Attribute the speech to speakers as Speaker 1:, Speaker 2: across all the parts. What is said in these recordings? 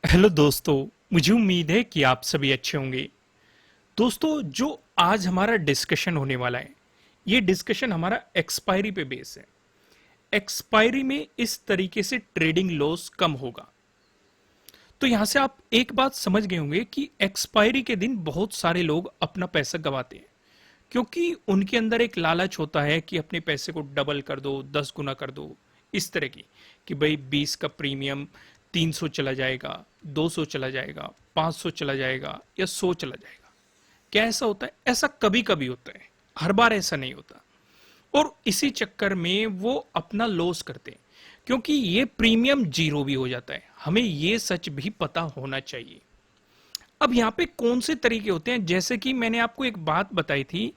Speaker 1: Hello दोस्तों। मुझे उम्मीद है कि आप सभी अच्छे होंगे। दोस्तों, जो आज हमारा डिस्कशन होने वाला है, ये डिस्कशन हमारा एक्सपायरी पे बेस है। एक्सपायरी में इस तरीके से ट्रेडिंग लॉस कम होगा। तो यहां से आप एक बात समझ गए होंगे कि एक्सपायरी के दिन बहुत सारे लोग अपना पैसा गंवाते हैं, क्योंकि उनके अंदर एक लालच होता है कि अपने पैसे को डबल कर दो, 10 गुना कर दो। इस तरह की कि भाई 20 का प्रीमियम 300 चला जाएगा, 200 चला जाएगा, 500 चला जाएगा या 100 चला जाएगा। क्या ऐसा होता है? ऐसा कभी कभी होता है, हर बार ऐसा नहीं होता। और इसी चक्कर में वो अपना लॉस करते हैं, क्योंकि ये प्रीमियम जीरो भी हो जाता है। हमें ये सच भी पता होना चाहिए। अब यहां पे कौन से तरीके होते हैं, जैसे कि मैंने आपको एक बात बताई थी,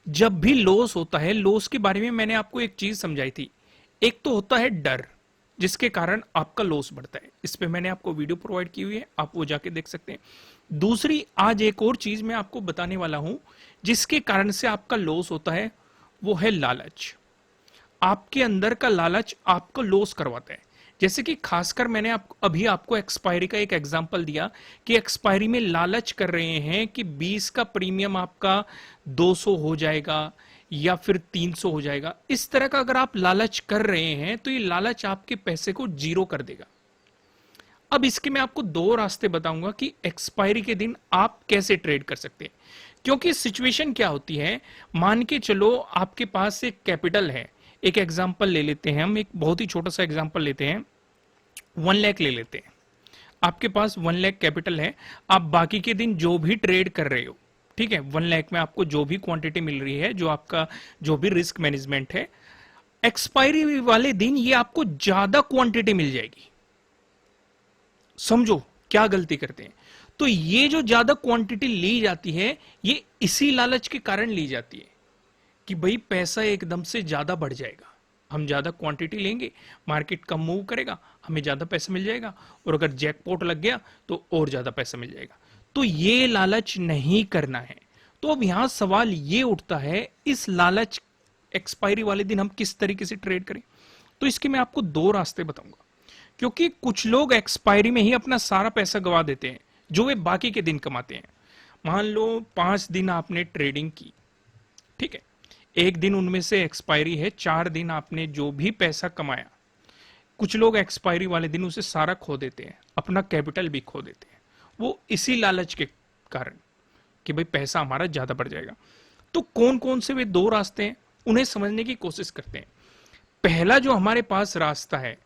Speaker 1: जब भी लॉस होता है, लॉस के बारे में मैंने आपको एक चीज समझाई थी। एक तो होता है डर, जिसके कारण आपका लॉस बढ़ता है। इस पे मैंने आपको वीडियो प्रोवाइड की हुई है, आप वो जाके देख सकते हैं। दूसरी, आज एक और चीज मैं आपको बताने वाला हूं, जिसके कारण से आपका लॉस होता है, वो है लालच। आपके अंदर का लालच आपको लॉस करवाता है। जैसे कि खासकर मैंने अभी आपको एक्सपायरी का एक एग्जांपल दिया कि एक्सपायरी में लालच कर रहे हैं कि 20 का प्रीमियम आपका 200 हो जाएगा या फिर 300 हो जाएगा। इस तरह का अगर आप लालच कर रहे हैं तो ये लालच आपके पैसे को जीरो कर देगा। अब इसके मैं आपको दो रास्ते बताऊंगा कि एक्सपायरी के दिन आप कैसे ट्रेड कर सकते हैं। क्योंकि सिचुएशन क्या होती है, मान के चलो आपके पास एक कैपिटल है। एक एग्जांपल ले लेते हैं, हम एक बहुत ही छोटा सा एग्जांपल लेते हैं। 1 लाख ले लेते हैं। आपके पास 1 लाख कैपिटल है। आप बाकी के दिन जो भी ट्रेड कर रहे हो, ठीक है, 1 लाख में आपको जो भी क्वांटिटी मिल रही है, जो आपका जो भी रिस्क मैनेजमेंट है, एक्सपायरी वाले दिन ये आपको ज्यादा क्वांटिटी मिल जाएगी। समझो क्या गलती करते हैं। तो ये जो ज्यादा क्वांटिटी ली जाती है, ये इसी लालच के कारण ली जाती है कि भाई पैसा एकदम से ज्यादा बढ़ जाएगा, हम ज्यादा क्वांटिटी लेंगे, मार्केट कम मूव करेगा, हमें ज्यादा पैसा मिल जाएगा, और अगर जैकपॉट लग गया तो और ज्यादा पैसा मिल जाएगा। तो ये लालच नहीं करना है। तो अब यहां सवाल ये उठता है, इस लालच एक्सपायरी वाले दिन हम किस तरीके से ट्रेड करें। तो इसके मैं आपको दो रास्ते बताऊंगा। क्योंकि कुछ लोग एक्सपायरी में ही अपना सारा पैसा गवा देते हैं, जो वे बाकी के दिन कमाते हैं। मान लो 5 दिन आपने ट्रेडिंग की, ठीक है, एक दिन उनमें से एक्सपायरी है, 4 दिन आपने जो भी पैसा कमाया, कुछ लोग एक्सपायरी वाले दिन उसे सारा खो देते हैं, अपना कैपिटल भी खो देते हैं, वो इसी लालच के कारण कि भाई पैसा हमारा ज्यादा बढ़ जाएगा। तो कौन कौन से वे दो रास्ते हैं, उन्हें समझने की कोशिश करते हैं। पहला जो हमारे पास रास्ता है,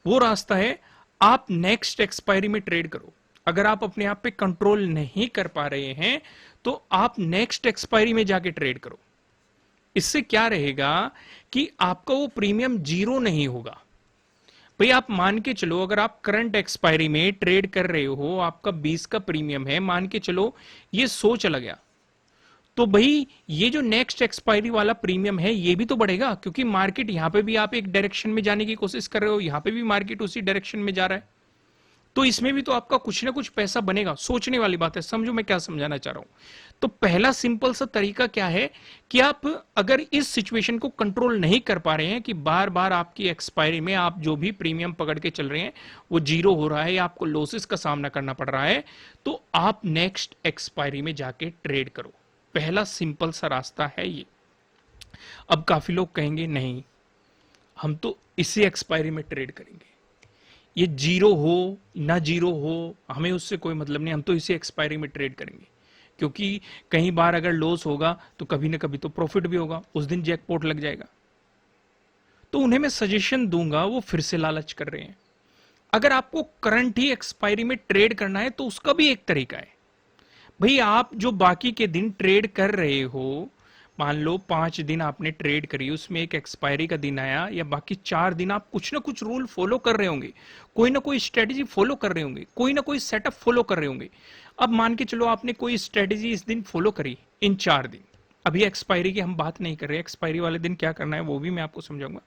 Speaker 1: वो रास्ता है, आप नेक्स्ट एक्सपायरी में ट्रेड करो। अगर आप अपने आप पे कंट्रोल नहीं कर पा रहे हैं, तो आप नेक्स्ट एक्सपायरी में जाके ट्रेड करो। इससे क्या रहेगा कि आपका वो प्रीमियम जीरो नहीं होगा। भाई आप मान के चलो, अगर आप करंट एक्सपायरी में ट्रेड कर रहे हो, आपका 20 का प्रीमियम है, मान के चलो ये 100 चला गया, तो भाई ये जो नेक्स्ट एक्सपायरी वाला प्रीमियम है, ये भी तो बढ़ेगा, क्योंकि मार्केट यहां पे भी आप एक डायरेक्शन में जाने की कोशिश कर रहे हो, यहां पे भी मार्केट उसी डायरेक्शन में जा रहा है। तो इसमें भी तो आपका कुछ ना कुछ पैसा बनेगा। सोचने वाली बात है, समझो मैं क्या समझाना चाह रहा हूं। तो पहला सिंपल सा तरीका क्या है कि आप अगर इस सिचुएशन को कंट्रोल नहीं कर पा रहे हैं कि बार बार आपकी एक्सपायरी में आप जो भी प्रीमियम पकड़ के चल रहे हैं वो जीरो हो रहा है या आपको लॉसेस का सामना करना पड़ रहा है, तो आप नेक्स्ट एक्सपायरी में जाके ट्रेड करो। पहला सिंपल सा रास्ता है ये। अब काफी लोग कहेंगे नहीं, हम तो इसी एक्सपायरी में ट्रेड करेंगे, ये जीरो हो ना जीरो हो हमें उससे कोई मतलब नहीं, हम तो इसी एक्सपायरी में ट्रेड करेंगे, क्योंकि कई बार अगर लॉस होगा तो कभी ना कभी तो प्रॉफिट भी होगा, उस दिन जैकपॉट लग जाएगा। तो उन्हें मैं सजेशन दूंगा, वो फिर से लालच कर रहे हैं। अगर आपको करंट ही एक्सपायरी में ट्रेड करना है तो उसका भी एक तरीका है। भाई आप जो बाकी के दिन ट्रेड कर रहे हो, मान लो 5 दिन आपने ट्रेड करी, उसमें एक एक्सपायरी का दिन आया, या बाकी 4 दिन आप कुछ ना कुछ रूल फॉलो कर रहे होंगे, कोई ना कोई स्ट्रेटेजी फॉलो कर रहे होंगे, कोई ना कोई सेटअप फॉलो कर रहे होंगे। अब मान के चलो आपने कोई स्ट्रेटेजी इस दिन फॉलो करी, इन 4 दिन, अभी एक्सपायरी की हम बात नहीं कर रहे, एक्सपायरी वाले दिन क्या करना है वो भी मैं आपको समझाऊंगा।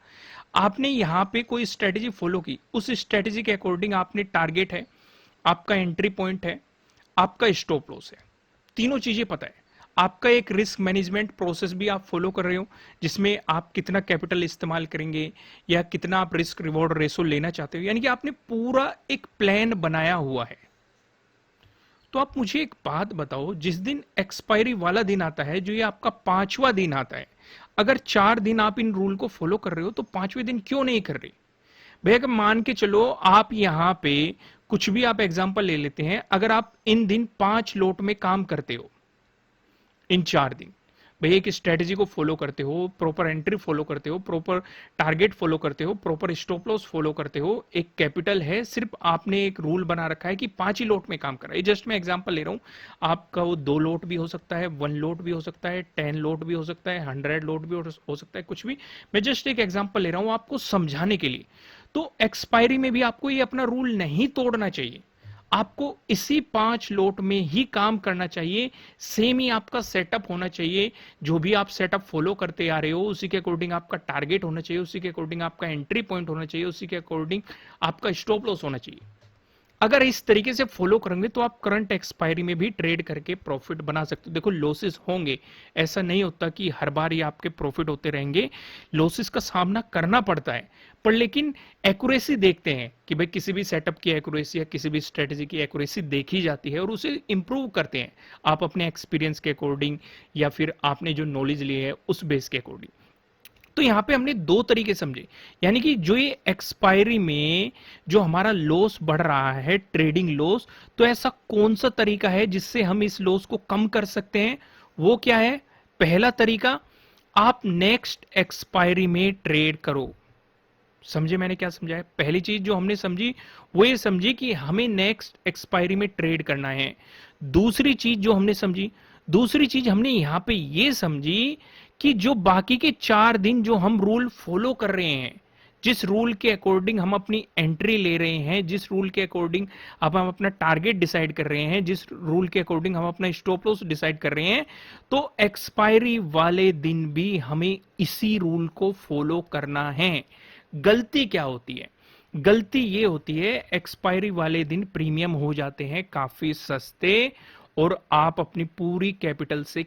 Speaker 1: आपने यहां पे कोई स्ट्रेटेजी फॉलो की, उस स्ट्रेटेजी के अकॉर्डिंग आपने टारगेट है, आपका एंट्री पॉइंट है, आपका स्टॉप लॉस है, तीनों चीजें पता है। आपका एक रिस्क मैनेजमेंट प्रोसेस भी आप फॉलो कर रहे हो, जिसमें आप कितना कैपिटल इस्तेमाल करेंगे या कितना आप रिस्क रिवॉर्ड रेशो लेना चाहते हो, यानी कि आपने पूरा एक प्लान बनाया हुआ है। तो आप मुझे एक बात बताओ, जिस दिन एक्सपायरी वाला दिन आता है, जो ये आपका 5वां दिन आता है, अगर 4 दिन आप इन रूल को फॉलो कर रहे हो तो 5वें दिन क्यों नहीं कर रहे? भैया अगर मान के चलो आप यहां पे कुछ भी आप एग्जांपल ले लेते हैं, अगर आप इन दिन 5 लोट में काम करते हो, इन 4 दिन भैया एक स्ट्रेटेजी को फॉलो करते हो, प्रॉपर एंट्री फॉलो करते हो, प्रॉपर टारगेट फॉलो करते हो, प्रॉपर स्टॉप लॉस फॉलो करते हो, एक कैपिटल है, सिर्फ आपने एक रूल बना रखा है कि 5 ही लोट में काम कर रहा है। जस्ट मैं एग्जांपल ले रहा हूं, आपका वो 2 लोट भी हो सकता है, 1 लोट भी हो सकता है, 10 लोट भी हो सकता है, 100 लोट भी हो सकता है, कुछ भी। मैं जस्ट एक एग्जांपल ले रहा हूं आपको समझाने के लिए। तो एक्सपायरी में भी आपको ये अपना रूल नहीं तोड़ना चाहिए, आपको इसी 5 लोट में ही काम करना चाहिए, सेम ही आपका सेटअप होना चाहिए। जो भी आप सेटअप फॉलो करते आ रहे हो उसी के अकॉर्डिंग आपका टारगेट होना चाहिए, उसी के अकॉर्डिंग आपका एंट्री पॉइंट होना चाहिए, उसी के अकॉर्डिंग आपका स्टॉप लॉस होना चाहिए। अगर इस तरीके से फॉलो करेंगे तो आप करंट एक्सपायरी में भी ट्रेड करके प्रॉफिट बना सकते हो। देखो लॉसेस होंगे, ऐसा नहीं होता कि हर बार ये आपके प्रॉफिट होते रहेंगे, लॉसेस का सामना करना पड़ता है, पर लेकिन एक्यूरेसी देखते हैं कि भाई किसी भी सेटअप की एक्यूरेसी या किसी भी स्ट्रेटेजी की एक्यूरेसी देखी जाती है और उसे इंप्रूव करते हैं आप अपने एक्सपीरियंस के अकॉर्डिंग या फिर आपने जो नॉलेज ली है उस बेस के अकॉर्डिंग। तो यहां पे हमने 2 तरीके समझे, यानी कि जो ये एक्सपायरी में जो हमारा लॉस बढ़ रहा है, ट्रेडिंग लॉस, तो ऐसा कौन सा तरीका है जिससे हम इस लॉस को कम कर सकते हैं? वो क्या है? पहला तरीका, आप नेक्स्ट एक्सपायरी में ट्रेड करो। समझे मैंने क्या समझाया? पहली चीज जो हमने समझी वो ये समझी कि हमें नेक्स्ट एक्सपायरी में ट्रेड करना है। दूसरी चीज जो हमने समझी, दूसरी चीज हमने यहां पे ये समझी कि जो बाकी के 4 दिन जो हम रूल फॉलो कर रहे हैं, जिस रूल के अकॉर्डिंग हम अपनी एंट्री ले रहे हैं, जिस रूल के अकॉर्डिंग अब हम अपना टारगेट डिसाइड कर रहे हैं, जिस रूल के अकॉर्डिंग हम अपना स्टॉप लॉस डिसाइड कर रहे हैं, तो एक्सपायरी वाले दिन भी हमें इसी रूल को फॉलो करना है। गलती क्या होती है? गलती ये होती है एक्सपायरी वाले दिन प्रीमियम हो जाते हैं काफी सस्ते और आप अपनी पूरी कैपिटल से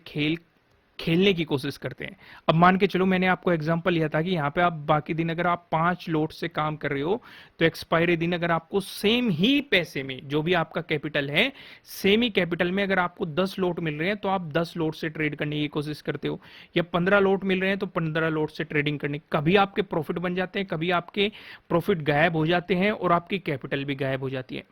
Speaker 1: खेलने की कोशिश करते हैं। अब मान के चलो मैंने आपको एग्जांपल लिया था कि यहाँ पे आप बाकी दिन अगर आप 5 लोट से काम कर रहे हो तो एक्सपायरी दिन अगर आपको सेम ही पैसे में जो भी आपका कैपिटल है, सेम ही कैपिटल में अगर आपको 10 लोट मिल रहे हैं तो आप 10 लोट से ट्रेड करने की कोशिश करते हो, या 15 लोट मिल रहे हैं तो 15 लोट से ट्रेडिंग करने। कभी आपके प्रॉफिट बन जाते हैं, कभी आपके प्रॉफिट गायब हो जाते हैं और आपकी कैपिटल भी गायब हो जाती है।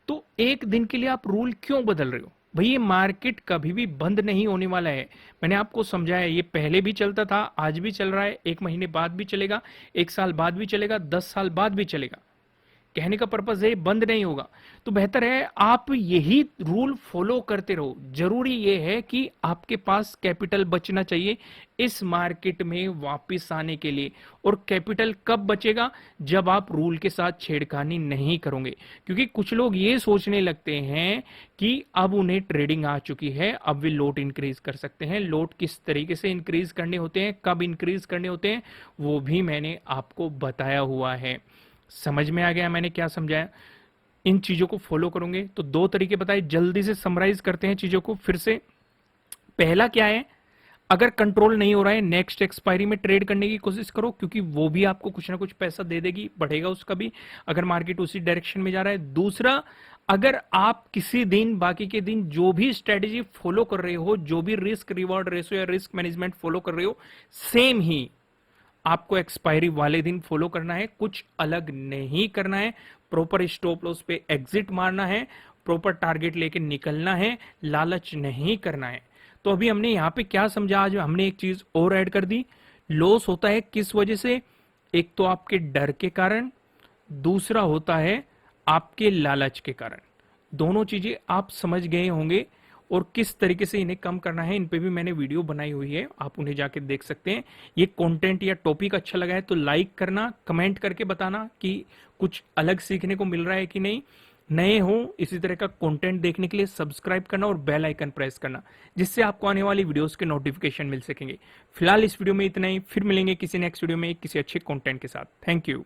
Speaker 1: तो एक दिन के लिए आप रूल क्यों बदल रहे हो? भाई ये मार्केट कभी भी बंद नहीं होने वाला है। मैंने आपको समझाया, ये पहले भी चलता था, आज भी चल रहा है, 1 महीने बाद भी चलेगा, 1 साल बाद भी चलेगा, 10 साल बाद भी चलेगा। कहने का पर्पज है बंद नहीं होगा। तो बेहतर है आप यही रूल फॉलो करते रहो। जरूरी ये है कि आपके पास कैपिटल बचना चाहिए इस मार्केट में वापस आने के लिए। और कैपिटल कब बचेगा? जब आप रूल के साथ छेड़खानी नहीं करोगे। क्योंकि कुछ लोग ये सोचने लगते हैं कि अब उन्हें ट्रेडिंग आ चुकी है, अब वे लोट इंक्रीज कर सकते हैं। लोट किस तरीके से इंक्रीज करने होते हैं, कब इंक्रीज करने होते हैं, वो भी मैंने आपको बताया हुआ है। समझ में आ गया मैंने क्या समझाया? इन चीजों को फॉलो करोगे तो 2 तरीके बताए, जल्दी से समराइज करते हैं चीजों को फिर से। पहला क्या है? अगर कंट्रोल नहीं हो रहा है, नेक्स्ट एक्सपायरी में ट्रेड करने की कोशिश करो, क्योंकि वो भी आपको कुछ ना कुछ पैसा दे देगी, बढ़ेगा उसका भी, अगर मार्केट उसी डायरेक्शन में जा रहा है। दूसरा, अगर आप किसी दिन बाकी के दिन जो भी स्ट्रेटेजी फॉलो कर रहे हो, जो भी रिस्क रिवॉर्ड रेशो या रिस्क मैनेजमेंट फॉलो कर रहे हो, सेम ही आपको एक्सपायरी वाले दिन फॉलो करना है, कुछ अलग नहीं करना है। प्रॉपर स्टॉप लॉस पे एग्जिट मारना है, प्रॉपर टारगेट लेके निकलना है, लालच नहीं करना है। तो अभी हमने यहां पे क्या समझा? आज हमने एक चीज और ऐड कर दी। लॉस होता है किस वजह से? एक तो आपके डर के कारण, दूसरा होता है आपके लालच के कारण। दोनों चीजें आप समझ गए होंगे और किस तरीके से इन्हें कम करना है, इन पे भी मैंने वीडियो बनाई हुई है, आप उन्हें जाके देख सकते हैं। ये कंटेंट या टॉपिक अच्छा लगा है तो लाइक करना, कमेंट करके बताना कि कुछ अलग सीखने को मिल रहा है कि नहीं। नए हो इसी तरह का कंटेंट देखने के लिए सब्सक्राइब करना और बेल आइकन प्रेस करना, जिससे आपको आने वाली वीडियोस के नोटिफिकेशन मिल सकेंगे। फिलहाल इस वीडियो में इतना ही, फिर मिलेंगे किसी नेक्स्ट वीडियो में किसी अच्छे कंटेंट के साथ। Thank you.